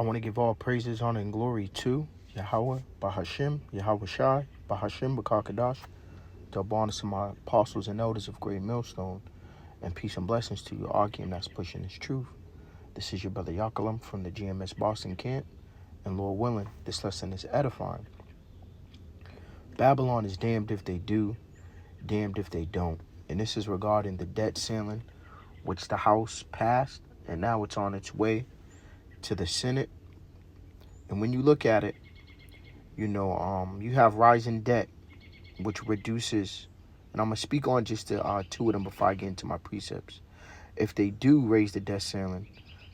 I want to give all praises, honor, and glory to Yahweh, Bahashim, Yahweh Shai, Bahashim, Bakakadash, double honors to my apostles and elders of Great Millstone, and peace and blessings to you, Akim that's pushing this truth. This is your brother Yakalam from the GMS Boston camp, and Lord willing, this lesson is edifying. Babylon is damned if they do, damned if they don't. And this is regarding the debt ceiling, which the House passed, and now it's on its way to the Senate. And when you look at it, you have rising debt, which reduces, and I'm going to speak on just two of them before I get into my precepts. If they do raise the debt ceiling,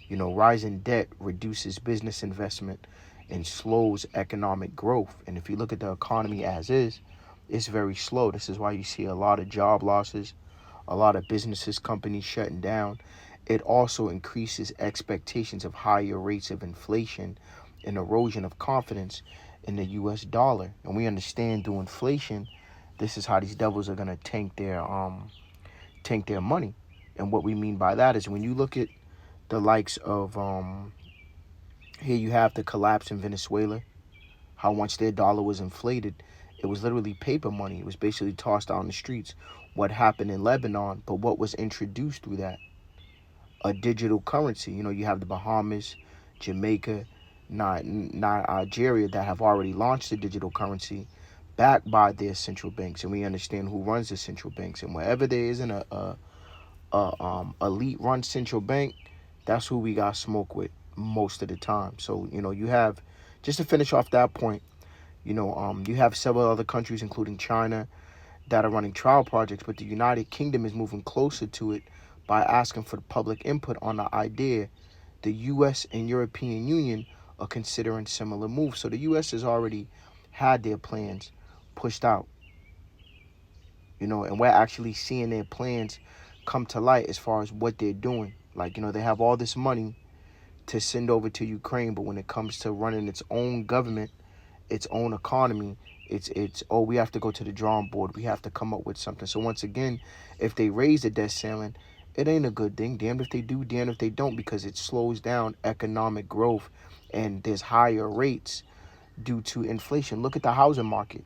rising debt reduces business investment and slows economic growth. And if you look at the economy as is, it's very slow. This is why you see a lot of job losses, a lot of businesses, companies shutting down. It also increases expectations of higher rates of inflation and erosion of confidence in the U.S. dollar. And we understand through inflation, this is how these devils are going to tank their money. And what we mean by that is when you look at the likes of, here you have the collapse in Venezuela, how once their dollar was inflated, it was literally paper money. It was basically tossed out on the streets. What happened in Lebanon, but what was introduced through that? A digital currency. You have the Bahamas, Jamaica, Nigeria that have already launched a digital currency backed by their central banks. And we understand who runs the central banks. And wherever there isn't a elite run central bank, that's who we got smoke with most of the time. So, you have, just to finish off that point, you have several other countries, including China, that are running trial projects, but the United Kingdom is moving closer to it by asking for public input on the idea. The U.S. and European Union are considering similar moves. So the U.S. has already had their plans pushed out, and we're actually seeing their plans come to light as far as what they're doing. Like, they have all this money to send over to Ukraine, but when it comes to running its own government, its own economy, it's we have to go to the drawing board. We have to come up with something. So once again, if they raise the debt ceiling, it ain't a good thing. Damned if they do, damned if they don't, because it slows down economic growth and there's higher rates due to inflation. Look at the housing market.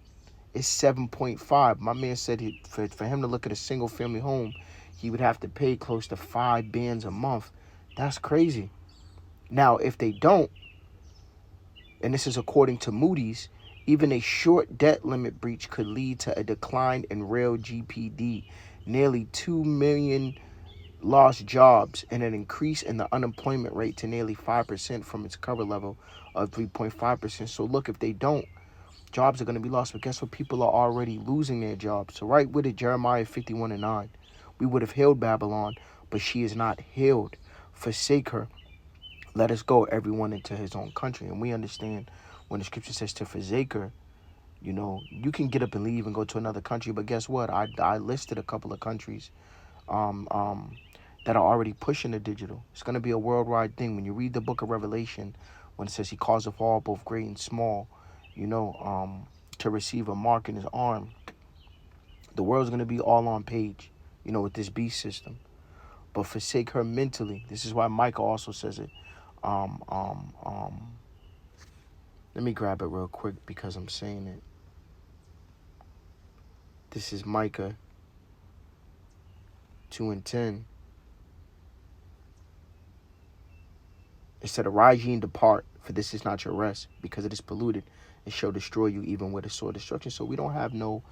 It's 7.5. My man said for him to look at a single family home, he would have to pay close to $5 a month. That's crazy. Now, if they don't, and this is according to Moody's, even a short debt limit breach could lead to a decline in real GPD, nearly 2 million lost jobs, and an increase in the unemployment rate to nearly 5% from its current level of 3.5%. So look, if they don't, jobs are going to be lost. But guess what? People are already losing their jobs. So right with it, Jeremiah 51:9. We would have healed Babylon, but she is not healed. Forsake her. Let us go, everyone, into his own country. And we understand when the scripture says to forsake her, you can get up and leave and go to another country. But guess what? I listed a couple of countries that are already pushing the digital. It's going to be a worldwide thing. When you read the book of Revelation, when it says he calls of all, both great and small, to receive a mark in his arm, the world's going to be all on page, with this beast system. But forsake her mentally. This is why Micah also says it. Let me grab it real quick because I'm saying it. This is Micah 2:10. It said, arise ye and depart, for this is not your rest, because it is polluted. It shall destroy you even with a sword destruction. So we don't have no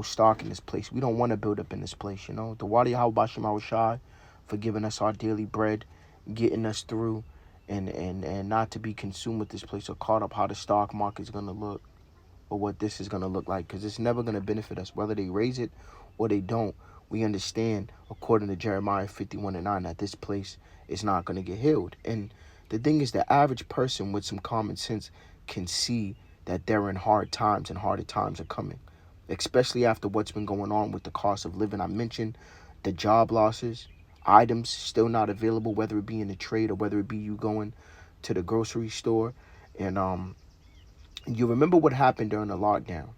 stock in this place. We don't want to build up in this place, The Wadi Yahweh Shai for giving us our daily bread, getting us through, and not to be consumed with this place or caught up how the stock market is going to look or what this is going to look like, because it's never going to benefit us. Whether they raise it or they don't, we understand, according to Jeremiah 51:9, that this place is not going to get healed. And the thing is, the average person with some common sense can see that they're in hard times and harder times are coming, especially after what's been going on with the cost of living. I mentioned the job losses, items still not available, whether it be in the trade or whether it be you going to the grocery store. And you remember what happened during the lockdown,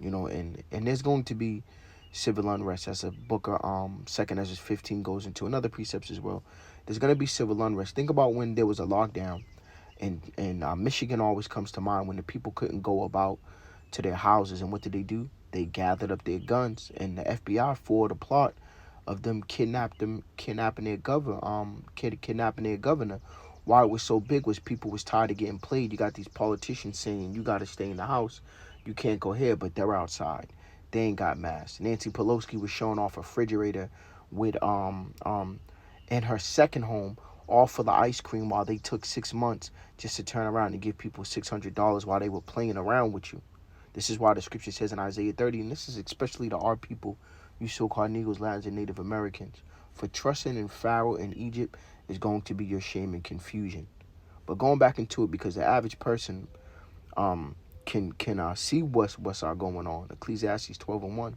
and there's going to be civil unrest, as a book of 2nd Ezra 15 goes into, another precepts as well. There's going to be civil unrest. Think about when there was a lockdown And Michigan always comes to mind when the people couldn't go about to their houses. And what did they do? They gathered up their guns, and the FBI forwarded a plot of them kidnapping their kidnapping their governor. Why it was so big was people was tired of getting played. You got these politicians saying you got to stay in the house, you can't go here, but they're outside. They ain't got masks. Nancy Pelosi was showing off a refrigerator with in her second home, all for the ice cream, while they took 6 months just to turn around and give people $600 while they were playing around with you. This is why the scripture says in Isaiah 30, and this is especially to our people, you so-called Negroes, Latins, and Native Americans, for trusting in Pharaoh and Egypt is going to be your shame and confusion. But going back into it, because the average person can see what's going on. Ecclesiastes 12:1.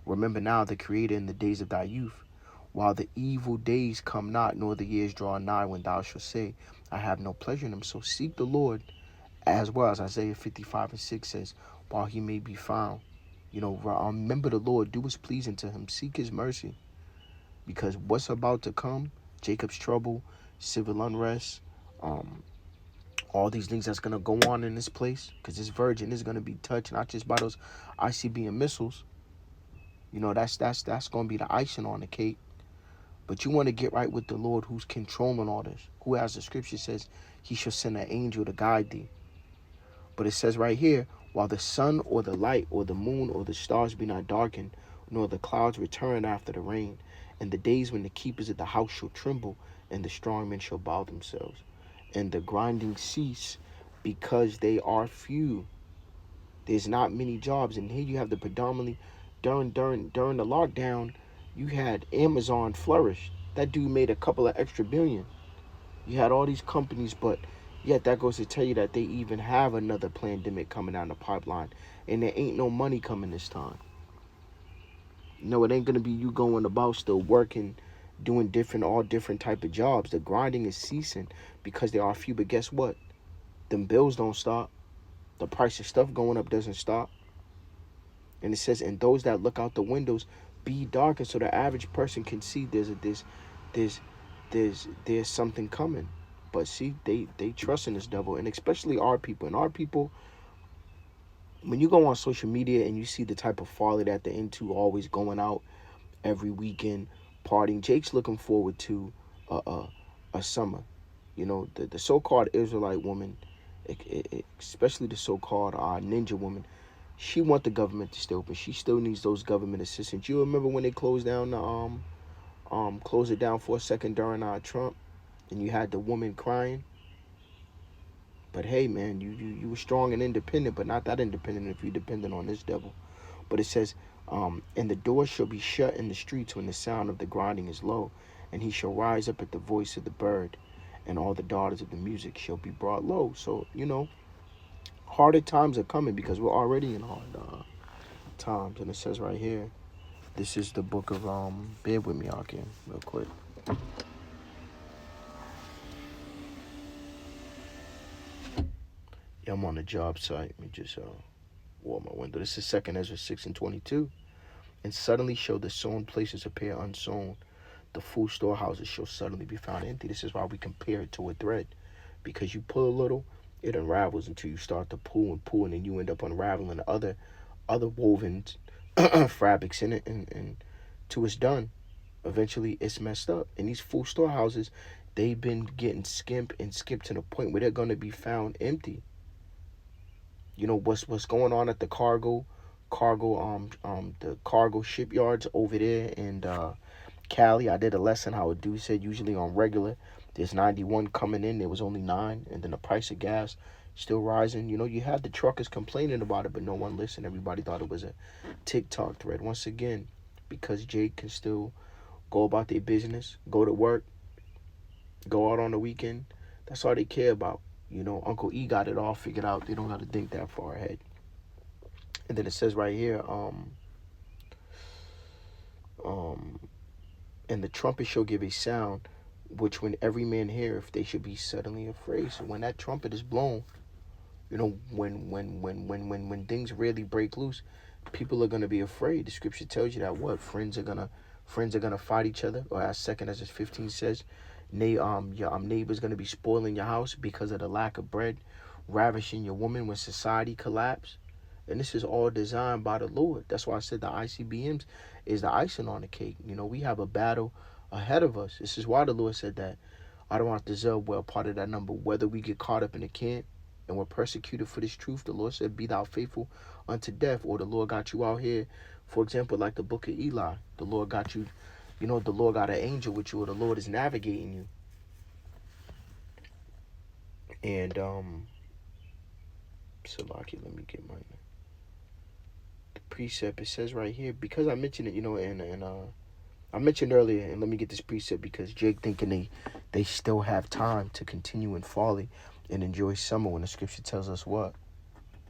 Remember now the Creator in the days of thy youth, while the evil days come not, nor the years draw nigh, when thou shalt say, I have no pleasure in them. So seek the Lord, as well as Isaiah 55:6 says, while he may be found. Remember the Lord, do what's pleasing to him, seek his mercy, because what's about to come, Jacob's trouble, civil unrest, all these things that's going to go on in this place, because this virgin is going to be touched not just by those ICBM missiles. That's going to be the icing on the cake. But you want to get right with the Lord, who's controlling all this, who, as the scripture says, he shall send an angel to guide thee. But it says right here, while the sun or the light or the moon or the stars be not darkened, nor the clouds return after the rain, and the days when the keepers of the house shall tremble, and the strong men shall bow themselves, and the grinding cease, because they are few. There's not many jobs. And here you have the predominantly, during the lockdown, you had Amazon flourish. That dude made a couple of extra billion. You had all these companies, but yet that goes to tell you that they even have another pandemic coming down the pipeline, and there ain't no money coming this time. No, it ain't gonna be you going about still working, doing all different type of jobs. The grinding is ceasing because there are few. But guess what? Them bills don't stop. The price of stuff going up doesn't stop. And it says, and those that look out the windows be darkened, so the average person can see there's something coming. But see, they trust in this devil, and especially our people. And our people, when you go on social media and you see the type of folly that they're into, always going out every weekend, partying. Jake's looking forward to a summer. The so-called Israelite woman, especially the so-called ninja woman, she want the government to stay open. She still needs those government assistance. You remember when they closed it down for a second during Trump, and you had the woman crying? But hey, man, you were strong and independent, but not that independent if you're dependent on this devil. But it says, and the door shall be shut in the streets when the sound of the grinding is low, and he shall rise up at the voice of the bird, and all the daughters of the music shall be brought low. So, harder times are coming because we're already in hard times. And it says right here, this is the book of, bear with me out here real quick. Yeah, I'm on the job site. Let me just warm my window. This is 2 Ezra 6:22. And suddenly shall the sown places appear unsown. The full storehouses shall suddenly be found empty. This is why we compare it to a thread. Because you pull a little, it unravels until you start to pull, and then you end up unraveling other woven fabrics in it, and till it's done. Eventually, it's messed up. And these full storehouses, they've been getting skimped to the point where they're going to be found empty. What's going on at the cargo shipyards over there in Cali. I did a lesson how a dude said usually on regular there's 91 coming in, there was only 9, and then the price of gas still rising. You had the truckers complaining about it, but no one listened. Everybody thought it was a TikTok thread. Once again, because Jake can still go about their business, go to work, go out on the weekend. That's all they care about. Uncle E got it all figured out. They don't got to think that far ahead. And then it says right here, and the trumpet shall give a sound, which when every man heareth, they should be suddenly afraid. So when that trumpet is blown, when things really break loose, people are gonna be afraid. The scripture tells you that friends are gonna fight each other, or as 2 Ezra 15 says, Your neighbor's gonna be spoiling your house because of the lack of bread, ravishing your woman when society collapse. And this is all designed by the Lord. That's why I said the ICBMs is the icing on the cake. We have a battle ahead of us. This is why the Lord said that I don't want to deserve well part of that number. Whether we get caught up in the camp and we're persecuted for this truth, the Lord said, be thou faithful unto death. Or the Lord got you out here, for example, like the book of Eli. The Lord got you, the Lord got an angel with you, or the Lord is navigating you. And Salaki, let me get my the precept. It says right here, because I mentioned it, and I mentioned earlier, and let me get this precept because Jake thinking they still have time to continue in folly and enjoy summer when the scripture tells us what?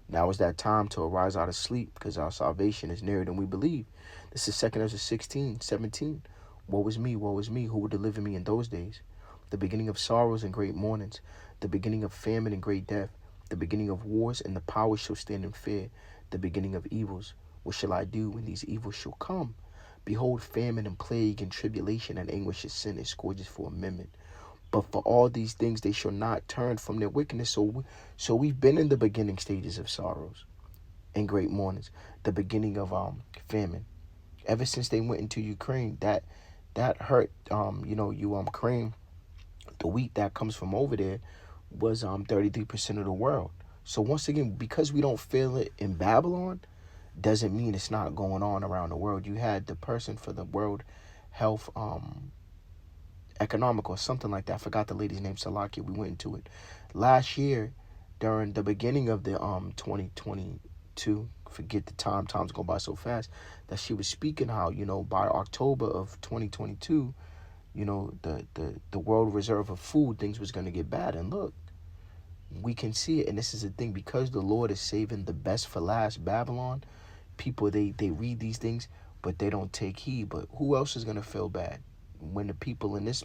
Now is that time to arise out of sleep because our salvation is nearer than we believe. This is 2 Ezra 16:17. Woe is me, who will deliver me in those days? The beginning of sorrows and great mournings, the beginning of famine and great death, the beginning of wars, and the powers shall stand in fear, the beginning of evils. What shall I do when these evils shall come? Behold, famine and plague and tribulation and anguish of sin and scourges for a minute. But for all these things they shall not turn from their wickedness. So we've been in the beginning stages of sorrows and great mournings, the beginning of famine. Ever since they went into Ukraine, that hurt. Ukraine, the wheat that comes from over there was 33% of the world. So once again, because we don't feel it in Babylon, doesn't mean it's not going on around the world. You had the person for the World Health Economic or something like that. I forgot the lady's name, Salaki. We went into it last year during the beginning of the 2022. Forget the time's go by so fast, that she was speaking how, by October of 2022, the world reserve of food, things was going to get bad. And look, we can see it. And this is the thing, because the Lord is saving the best for last, Babylon, people, they read these things, but they don't take heed. But who else is going to feel bad when the people in this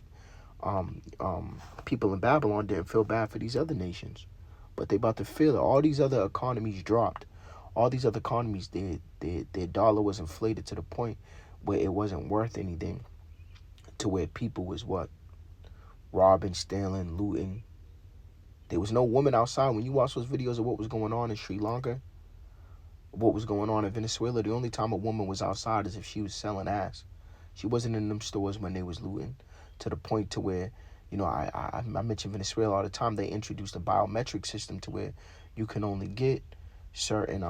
people in Babylon didn't feel bad for these other nations? But they about to feel it. All these other economies dropped. All these other economies, their dollar was inflated to the point where it wasn't worth anything, to where people was what? Robbing, stealing, looting. There was no woman outside. When you watch those videos of what was going on in Sri Lanka, what was going on in Venezuela, the only time a woman was outside is if she was selling ass. She wasn't in them stores when they was looting, to the point to where, I mention Venezuela all the time. They introduced a biometric system to where you can only get a certain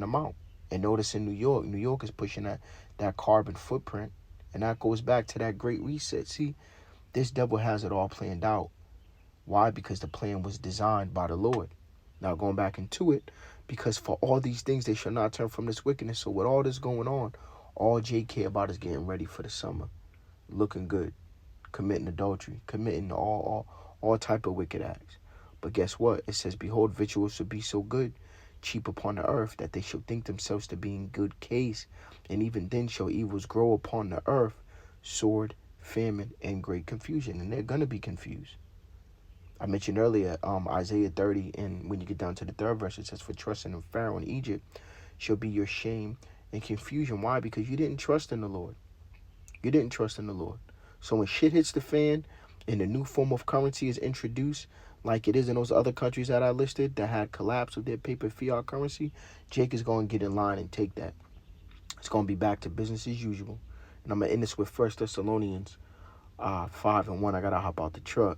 amount. And notice in New York is pushing that carbon footprint, and that goes back to that great reset. See, this devil has it all planned out. Why? Because the plan was designed by the Lord. Now going back into it, because for all these things they shall not turn from this wickedness. So with all this going on, all Jay care about is getting ready for the summer, looking good, committing adultery, committing all type of wicked acts. But guess what? It says, behold, victuals shall be so good, cheap upon the earth, that they shall think themselves to be in good case. And even then shall evils grow upon the earth, sword, famine, and great confusion. And they're going to be confused. I mentioned earlier Isaiah 30, and when you get down to the third verse, it says, for trusting in Pharaoh and Egypt shall be your shame and confusion. Why? Because you didn't trust in the Lord. You didn't trust in the Lord. So when shit hits the fan and a new form of currency is introduced, like it is in those other countries that I listed that had collapse of their paper fiat currency, Jake is going to get in line and take that. It's going to be back to business as usual. And I'm going to end this with 1 Thessalonians 5:1. I got to hop out the truck.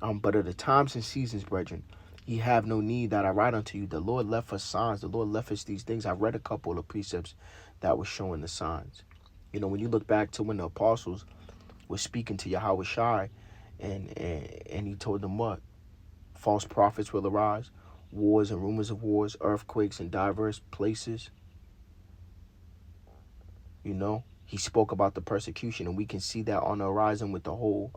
But of the times and seasons, brethren, ye have no need that I write unto you. The Lord left us signs. The Lord left us these things. I read a couple of precepts that were showing the signs. When you look back to when the apostles were speaking to Yahweh Shai, and he told them what? False prophets will arise, wars and rumors of wars, earthquakes in diverse places. He spoke about the persecution, and we can see that on the horizon with the whole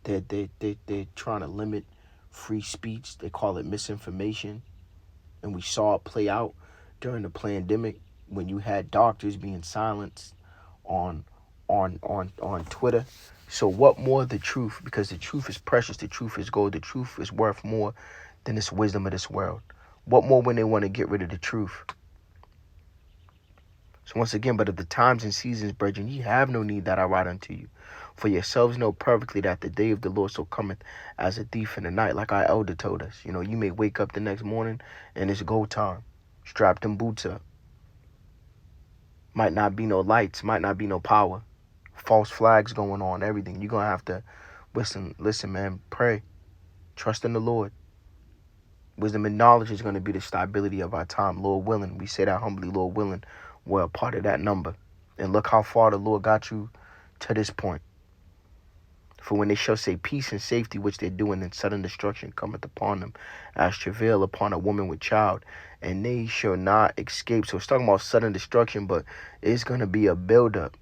they're trying to limit free speech. They call it misinformation. And we saw it play out during the pandemic when you had doctors being silenced on Twitter. So what more the truth? Because the truth is precious. The truth is gold. The truth is worth more than this wisdom of this world. What more when they want to get rid of the truth? So once again, but of the times and seasons, brethren, ye have no need that I write unto you. For yourselves know perfectly that the day of the Lord so cometh as a thief in the night, like our elder told us. You know, you may wake up the next morning and it's go time. Strap them boots up. Might not be no lights, might not be no power. False flags going on, everything. You're going to have to listen, man, pray. Trust in the Lord. Wisdom and knowledge is going to be the stability of our time, Lord willing. We say that humbly, Lord willing. We're a part of that number. And look how far the Lord got you to this point. For when they shall say peace and safety, which they're doing, then sudden destruction cometh upon them, as travail upon a woman with child, and they shall not escape. So it's talking about sudden destruction, but it's going to be a buildup,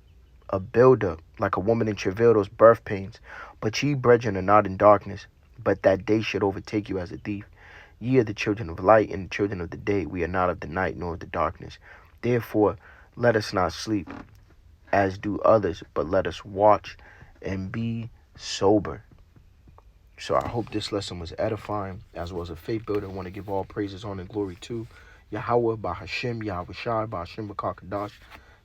like a woman in travail, those birth pains. But ye, brethren, are not in darkness, but that day should overtake you as a thief. Ye are the children of light and the children of the day. We are not of the night nor of the darkness. Therefore, let us not sleep as do others, but let us watch and be sober. So I hope this lesson was edifying as well as a faith builder. I want to give all praises, honor, and glory to Yahweh, by Hashem, Yahweh Shai, by Hashem Bakakadash.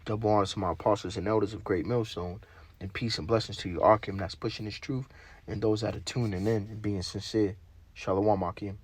Double honors to my apostles and elders of Great Millstone. And peace and blessings to you, Arkim, that's pushing this truth, and those that are tuning in and being sincere. Shalom, Akim.